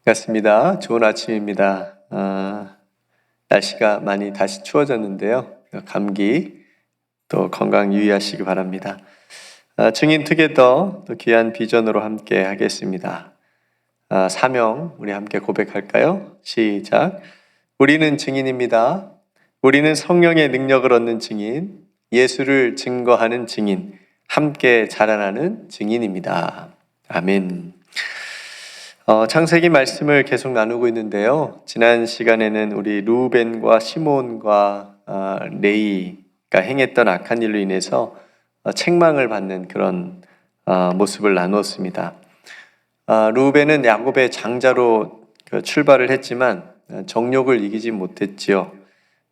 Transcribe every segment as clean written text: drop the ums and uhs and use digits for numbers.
반갑습니다. 좋은 아침입니다. 날씨가 많이 다시 추워졌는데요. 감기 또 건강 유의하시기 바랍니다. 증인 투게더 또 귀한 비전으로 함께 하겠습니다. 사명 우리 함께 고백할까요? 시작. 우리는 증인입니다. 우리는 성령의 능력을 얻는 증인, 예수를 증거하는 증인, 함께 자라나는 증인입니다. 아멘. 창세기 말씀을 계속 나누고 있는데요. 지난 시간에는 우리 루벤과 시몬과 레이가 행했던 악한 일로 인해서 책망을 받는 그런 모습을 나누었습니다. 루벤은 야곱의 장자로 출발을 했지만 정욕을 이기지 못했지요.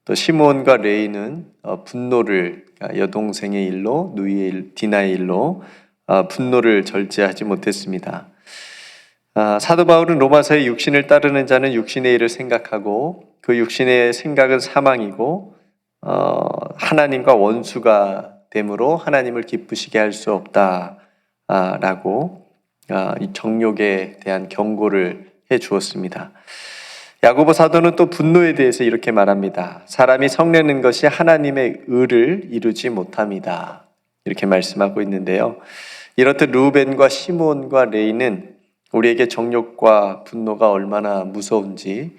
또 시몬과 레이는 분노를 여동생의 일로, 누이의 디나의 일로 분노를 절제하지 못했습니다. 사도 바울은 로마서의 육신을 따르는 자는 육신의 일을 생각하고 그 육신의 생각은 사망이고 하나님과 원수가 되므로 하나님을 기쁘시게 할 수 없다라고 이 정욕에 대한 경고를 해 주었습니다. 야고보 사도는 또 분노에 대해서 이렇게 말합니다. 사람이 성내는 것이 하나님의 의를 이루지 못합니다. 이렇게 말씀하고 있는데요. 이렇듯 루벤과 시몬과 레이는 우리에게 정욕과 분노가 얼마나 무서운지,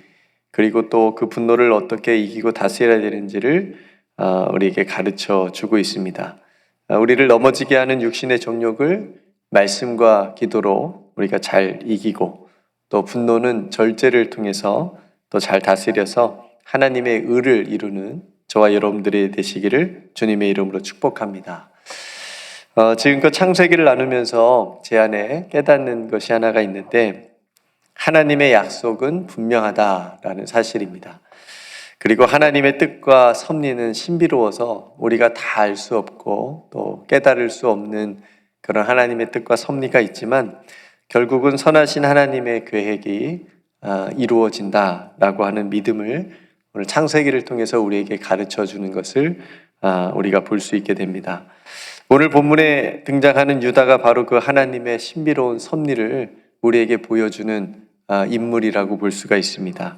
그리고 또 그 분노를 어떻게 이기고 다스려야 되는지를 우리에게 가르쳐 주고 있습니다. 우리를 넘어지게 하는 육신의 정욕을 말씀과 기도로 우리가 잘 이기고, 또 분노는 절제를 통해서 또 잘 다스려서 하나님의 의를 이루는 저와 여러분들이 되시기를 주님의 이름으로 축복합니다. 지금껏 창세기를 나누면서 제 안에 깨닫는 것이 하나가 있는데, 하나님의 약속은 분명하다라는 사실입니다. 그리고 하나님의 뜻과 섭리는 신비로워서 우리가 다 알 수 없고 또 깨달을 수 없는 그런 하나님의 뜻과 섭리가 있지만, 결국은 선하신 하나님의 계획이 이루어진다라고 하는 믿음을 오늘 창세기를 통해서 우리에게 가르쳐 주는 것을 우리가 볼 수 있게 됩니다. 오늘 본문에 등장하는 유다가 바로 그 하나님의 신비로운 섭리를 우리에게 보여주는 인물이라고 볼 수가 있습니다.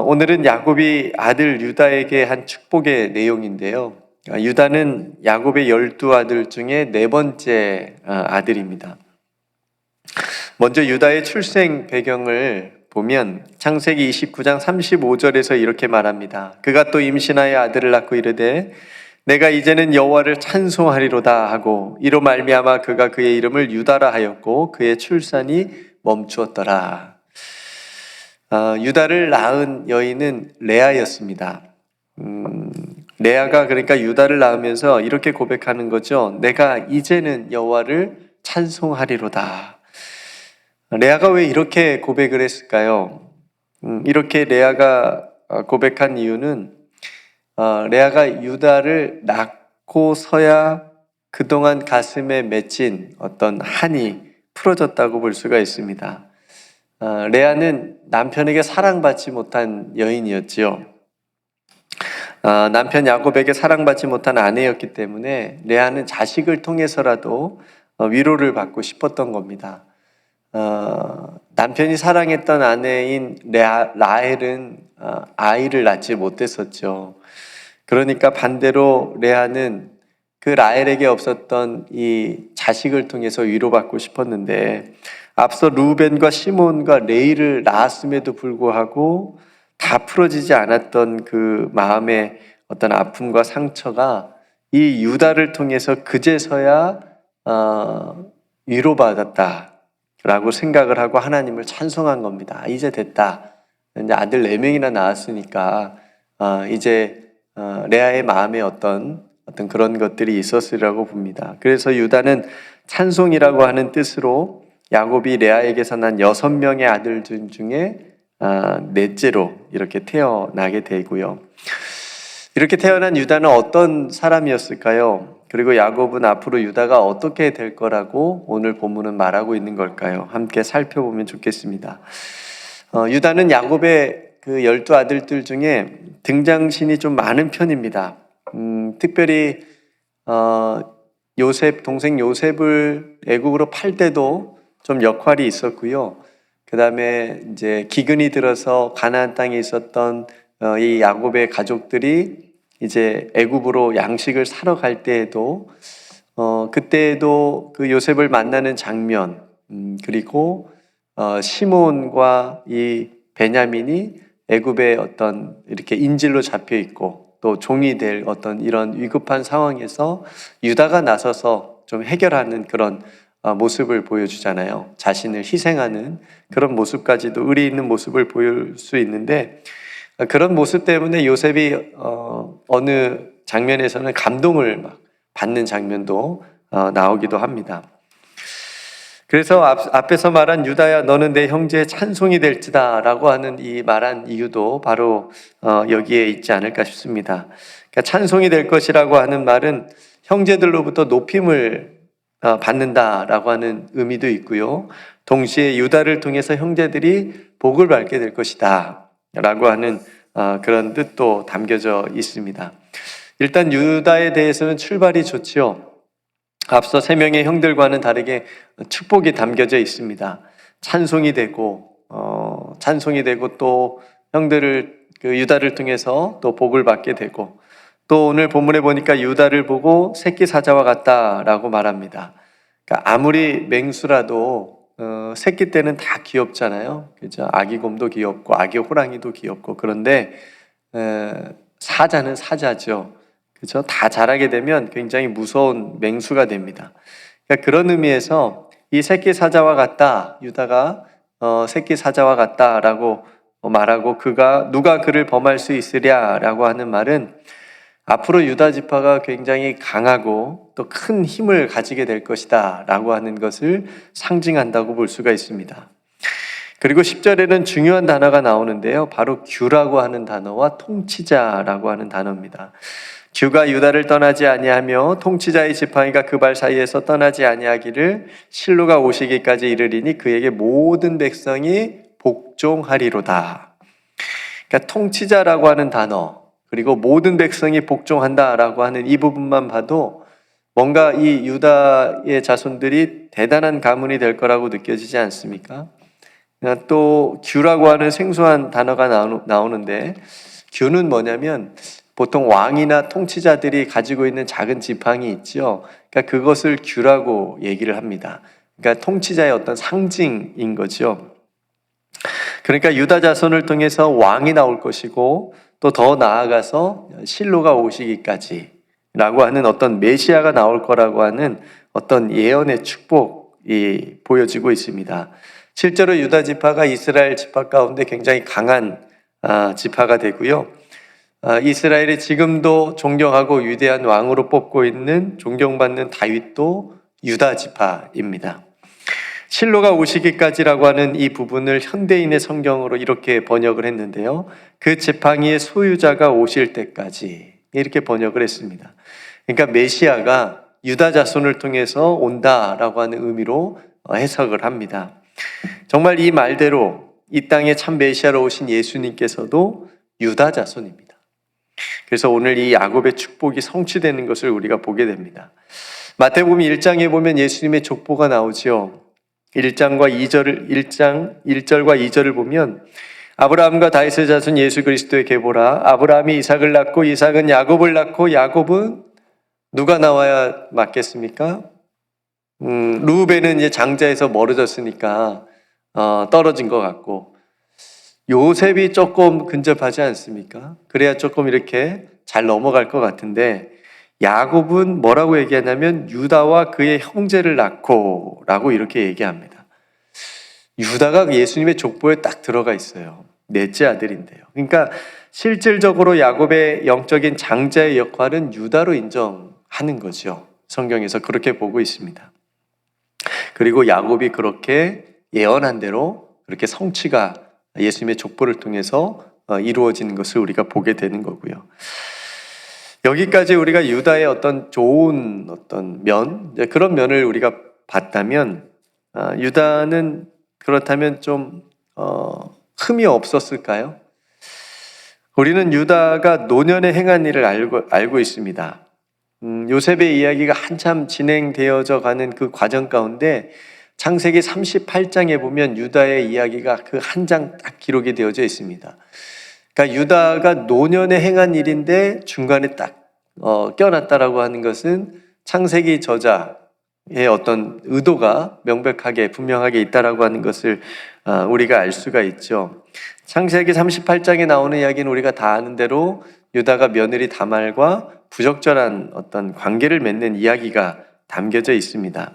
오늘은 야곱이 아들 유다에게 한 축복의 내용인데요. 유다는 야곱의 12아들 중에 네 번째 아들입니다. 먼저 유다의 출생 배경을 보면 창세기 29장 35절에서 이렇게 말합니다. 그가 또 임신하여 아들을 낳고 이르되 내가 이제는 여호와를 찬송하리로다 하고 이로 말미암아 그가 그의 이름을 유다라 하였고 그의 출산이 멈추었더라. 유다를 낳은 여인은 레아였습니다. 레아가 그러니까 유다를 낳으면서 이렇게 고백하는 거죠. 내가 이제는 여호와를 찬송하리로다. 레아가 왜 이렇게 고백을 했을까요? 이렇게 레아가 고백한 이유는 레아가 유다를 낳고서야 그동안 가슴에 맺힌 어떤 한이 풀어졌다고 볼 수가 있습니다. 레아는 남편에게 사랑받지 못한 여인이었지요. 남편 야곱에게 사랑받지 못한 아내였기 때문에 레아는 자식을 통해서라도 위로를 받고 싶었던 겁니다. 남편이 사랑했던 아내인 라헬은 아이를 낳지 못했었죠. 그러니까 반대로 레아는 그 라헬에게 없었던 이 자식을 통해서 위로받고 싶었는데, 앞서 루벤과 시몬과 레이를 낳았음에도 불구하고 다 풀어지지 않았던 그 마음의 어떤 아픔과 상처가 이 유다를 통해서 그제서야 위로받았다라고 생각을 하고 하나님을 찬송한 겁니다. 이제 됐다. 이제 아들 4명이나 낳았으니까 이제 레아의 마음에 어떤 그런 것들이 있었으리라고 봅니다. 그래서 유다는 찬송이라고 하는 뜻으로 야곱이 레아에게서 난 6명의 아들들 중에 넷째로 이렇게 태어나게 되고요. 이렇게 태어난 유다는 어떤 사람이었을까요? 그리고 야곱은 앞으로 유다가 어떻게 될 거라고 오늘 본문은 말하고 있는 걸까요? 함께 살펴보면 좋겠습니다. 유다는 야곱의 그 12아들들 중에 등장신이 좀 많은 편입니다. 특별히 동생 요셉을 애국으로 팔 때도 좀 역할이 있었고요. 그다음에 이제 기근이 들어서 가나안 땅에 있었던 이 야곱의 가족들이 이제 애굽으로 양식을 사러 갈 때에도 그때에도 그 요셉을 만나는 장면, 그리고 시몬과 이 베냐민이 애굽의 어떤 이렇게 인질로 잡혀 있고 또 종이 될 어떤 이런 위급한 상황에서 유다가 나서서 좀 해결하는 그런 모습을 보여주잖아요. 자신을 희생하는 그런 모습까지도 의리 있는 모습을 보일 수 있는데, 그런 모습 때문에 요셉이 어느 장면에서는 감동을 막 받는 장면도 나오기도 합니다. 그래서 앞에서 말한 유다야 너는 내 형제의 찬송이 될지다 라고 하는 이 말한 이유도 바로 여기에 있지 않을까 싶습니다. 그러니까 찬송이 될 것이라고 하는 말은 형제들로부터 높임을 받는다라고 하는 의미도 있고요. 동시에 유다를 통해서 형제들이 복을 받게 될 것이다 라고 하는 그런 뜻도 담겨져 있습니다. 일단 유다에 대해서는 출발이 좋지요. 앞서 세 명의 형들과는 다르게 축복이 담겨져 있습니다. 찬송이 되고 또 형들을 그 유다를 통해서 또 복을 받게 되고, 또 오늘 본문에 보니까 유다를 보고 새끼 사자와 같다라고 말합니다. 그러니까 아무리 맹수라도 새끼 때는 다 귀엽잖아요. 그죠? 아기 곰도 귀엽고 아기 호랑이도 귀엽고, 그런데 사자는 사자죠. 그렇죠? 다 자라게 되면 굉장히 무서운 맹수가 됩니다. 그러니까 그런 의미에서 이 새끼 사자와 같다, 유다가 새끼 사자와 같다라고 말하고 누가 그를 범할 수 있으랴라고 하는 말은 앞으로 유다 지파가 굉장히 강하고 또 큰 힘을 가지게 될 것이다 라고 하는 것을 상징한다고 볼 수가 있습니다. 그리고 10절에는 중요한 단어가 나오는데요. 바로 규라고 하는 단어와 통치자라고 하는 단어입니다. 규가 유다를 떠나지 아니하며 통치자의 지팡이가 그 발 사이에서 떠나지 아니하기를 실로가 오시기까지 이르리니 그에게 모든 백성이 복종하리로다. 그러니까 통치자라고 하는 단어, 그리고 모든 백성이 복종한다라고 하는 이 부분만 봐도 뭔가 이 유다의 자손들이 대단한 가문이 될 거라고 느껴지지 않습니까? 또 규라고 하는 생소한 단어가 나오는데, 규는 뭐냐면 보통 왕이나 통치자들이 가지고 있는 작은 지팡이 있죠. 그러니까 그것을 규라고 얘기를 합니다. 그러니까 통치자의 어떤 상징인 거죠. 그러니까 유다 자손을 통해서 왕이 나올 것이고, 또 더 나아가서 실로가 오시기까지 라고 하는 어떤 메시아가 나올 거라고 하는 어떤 예언의 축복이 보여지고 있습니다. 실제로 유다 지파가 이스라엘 지파 가운데 굉장히 강한 지파가 되고요. 이스라엘이 지금도 존경하고 위대한 왕으로 뽑고 있는 존경받는 다윗도 유다 지파입니다. 실로가 오시기까지라고 하는 이 부분을 현대인의 성경으로 이렇게 번역을 했는데요. 그 지팡이의 소유자가 오실 때까지 이렇게 번역을 했습니다. 그러니까 메시아가 유다 자손을 통해서 온다라고 하는 의미로 해석을 합니다. 정말 이 말대로 이 땅에 참 메시아로 오신 예수님께서도 유다 자손입니다. 그래서 오늘 이 야곱의 축복이 성취되는 것을 우리가 보게 됩니다. 마태복음 1장에 보면 예수님의 족보가 나오지요. 1장 1절과 2절을 보면 아브라함과 다윗의 자손 예수 그리스도의 계보라. 아브라함이 이삭을 낳고 이삭은 야곱을 낳고 야곱은 누가 나와야 맞겠습니까? 루벤은 이제 장자에서 멀어졌으니까 떨어진 것 같고, 요셉이 조금 근접하지 않습니까? 그래야 조금 이렇게 잘 넘어갈 것 같은데, 야곱은 뭐라고 얘기하냐면 유다와 그의 형제를 낳고 라고 이렇게 얘기합니다. 유다가 예수님의 족보에 딱 들어가 있어요. 넷째 아들인데요. 그러니까 실질적으로 야곱의 영적인 장자의 역할은 유다로 인정하는 거죠. 성경에서 그렇게 보고 있습니다. 그리고 야곱이 그렇게 예언한 대로 그렇게 성취가 예수님의 족보를 통해서 이루어지는 것을 우리가 보게 되는 거고요. 여기까지 우리가 유다의 어떤 좋은 그런 면을 우리가 봤다면, 유다는 그렇다면 좀 흠이 없었을까요? 우리는 유다가 노년에 행한 일을 알고 있습니다. 요셉의 이야기가 한참 진행되어져 가는 그 과정 가운데 창세기 38장에 보면 유다의 이야기가 그 한 장 딱 기록이 되어져 있습니다. 그러니까 유다가 노년에 행한 일인데 중간에 딱 껴놨다라고 하는 것은 창세기 저자의 어떤 의도가 명백하게 분명하게 있다라고 하는 것을 우리가 알 수가 있죠. 창세기 38장에 나오는 이야기는 우리가 다 아는 대로 유다가 며느리 다말과 부적절한 어떤 관계를 맺는 이야기가 담겨져 있습니다.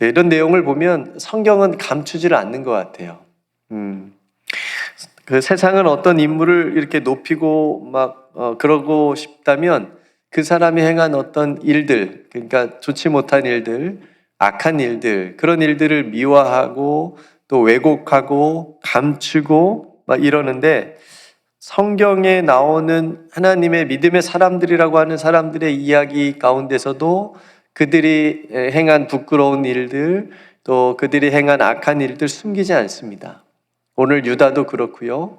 이런 내용을 보면 성경은 감추지를 않는 것 같아요. 그 세상은 어떤 인물을 이렇게 높이고 그러고 싶다면 그 사람이 행한 어떤 일들, 그러니까 좋지 못한 일들, 악한 일들, 그런 일들을 미화하고 또 왜곡하고 감추고 이러는데, 성경에 나오는 하나님의 믿음의 사람들이라고 하는 사람들의 이야기 가운데서도 그들이 행한 부끄러운 일들, 또 그들이 행한 악한 일들 숨기지 않습니다. 오늘 유다도 그렇고요,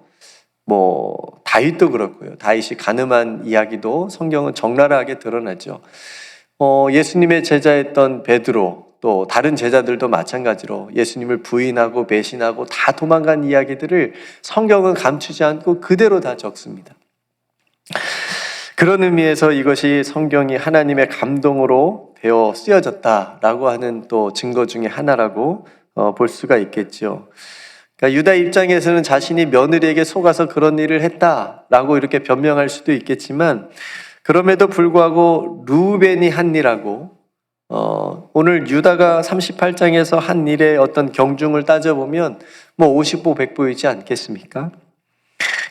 다윗도 그렇고요. 다윗이 간음한 이야기도 성경은 적나라하게 드러나죠. 예수님의 제자였던 베드로, 또 다른 제자들도 마찬가지로 예수님을 부인하고 배신하고 다 도망간 이야기들을 성경은 감추지 않고 그대로 다 적습니다. 그런 의미에서 이것이 성경이 하나님의 감동으로 되어 쓰여졌다라고 하는 또 증거 중에 하나라고 볼 수가 있겠죠. 그러니까 유다 입장에서는 자신이 며느리에게 속아서 그런 일을 했다라고 이렇게 변명할 수도 있겠지만, 그럼에도 불구하고 루벤이 한 일하고 오늘 유다가 38장에서 한 일의 어떤 경중을 따져보면 50보 100보이지 않겠습니까?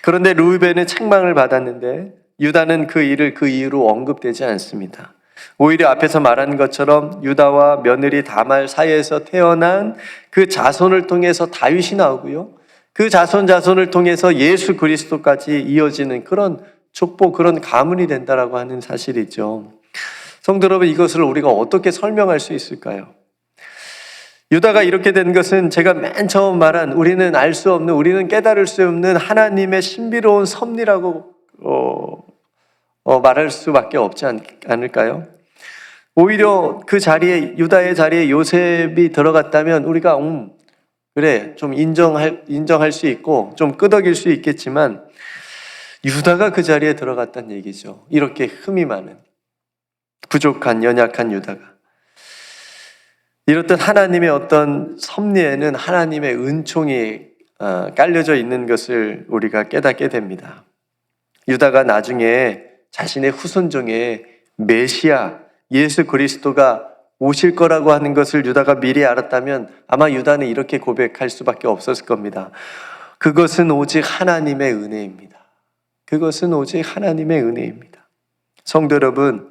그런데 루벤은 책망을 받았는데 유다는 그 일을 그 이유로 언급되지 않습니다. 오히려 앞에서 말한 것처럼 유다와 며느리 다말 사이에서 태어난 그 자손을 통해서 다윗이 나오고요, 그 자손을 통해서 예수 그리스도까지 이어지는 그런 족보, 그런 가문이 된다라고 하는 사실이죠. 성도 여러분, 이것을 우리가 어떻게 설명할 수 있을까요? 유다가 이렇게 된 것은 제가 맨 처음 말한 우리는 알 수 없는, 우리는 깨달을 수 없는 하나님의 신비로운 섭리라고 말할 수밖에 없지 않을까요? 오히려 그 자리에, 유다의 자리에 요셉이 들어갔다면 우리가 그래, 좀 인정할 수 있고 좀 끄덕일 수 있겠지만, 유다가 그 자리에 들어갔다는 얘기죠. 이렇게 흠이 많은, 부족한, 연약한 유다가. 이렇듯 하나님의 어떤 섭리에는 하나님의 은총이 깔려져 있는 것을 우리가 깨닫게 됩니다. 유다가 나중에 자신의 후손 중에 메시아, 예수 그리스도가 오실 거라고 하는 것을 유다가 미리 알았다면 아마 유다는 이렇게 고백할 수밖에 없었을 겁니다. 그것은 오직 하나님의 은혜입니다. 그것은 오직 하나님의 은혜입니다. 성도 여러분,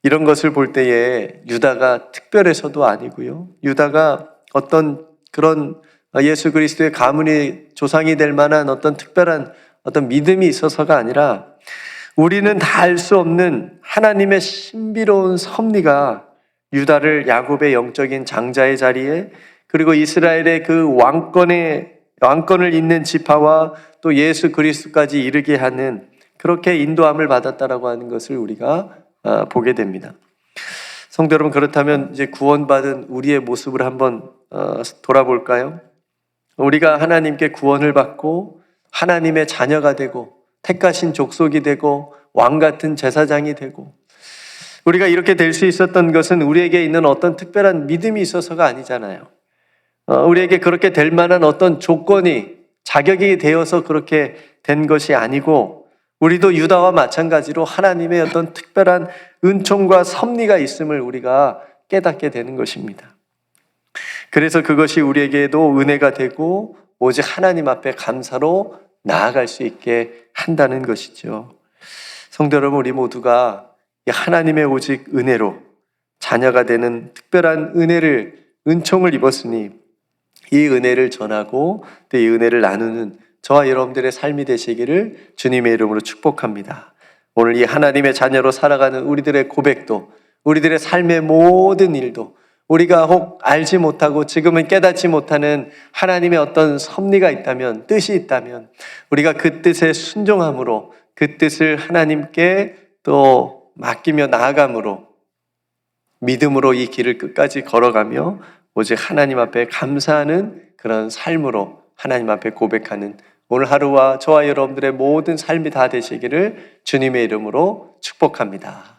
이런 것을 볼 때에 유다가 특별해서도 아니고요, 유다가 어떤 그런 예수 그리스도의 가문이 조상이 될 만한 어떤 특별한 어떤 믿음이 있어서가 아니라, 우리는 다 알 수 없는 하나님의 신비로운 섭리가 유다를 야곱의 영적인 장자의 자리에, 그리고 이스라엘의 그 왕권을 잇는 지파와 또 예수 그리스도까지 이르게 하는, 그렇게 인도함을 받았다라고 하는 것을 우리가 보게 됩니다. 성도 여러분, 그렇다면 이제 구원받은 우리의 모습을 한번 돌아볼까요? 우리가 하나님께 구원을 받고 하나님의 자녀가 되고 택하신 족속이 되고 왕 같은 제사장이 되고, 우리가 이렇게 될 수 있었던 것은 우리에게 있는 어떤 특별한 믿음이 있어서가 아니잖아요. 우리에게 그렇게 될 만한 어떤 조건이, 자격이 되어서 그렇게 된 것이 아니고, 우리도 유다와 마찬가지로 하나님의 어떤 특별한 은총과 섭리가 있음을 우리가 깨닫게 되는 것입니다. 그래서 그것이 우리에게도 은혜가 되고 오직 하나님 앞에 감사로 나아갈 수 있게 한다는 것이죠. 성도 여러분, 우리 모두가 하나님의 오직 은혜로 자녀가 되는 특별한 은총을 입었으니 이 은혜를 전하고 또 이 은혜를 나누는 저와 여러분들의 삶이 되시기를 주님의 이름으로 축복합니다. 오늘 이 하나님의 자녀로 살아가는 우리들의 고백도, 우리들의 삶의 모든 일도, 우리가 혹 알지 못하고 지금은 깨닫지 못하는 하나님의 어떤 섭리가 있다면, 뜻이 있다면, 우리가 그 뜻에 순종함으로, 그 뜻을 하나님께 또 맡기며 나아감으로, 믿음으로 이 길을 끝까지 걸어가며 오직 하나님 앞에 감사하는 그런 삶으로 하나님 앞에 고백하는 오늘 하루와 저와 여러분들의 모든 삶이 다 되시기를 주님의 이름으로 축복합니다.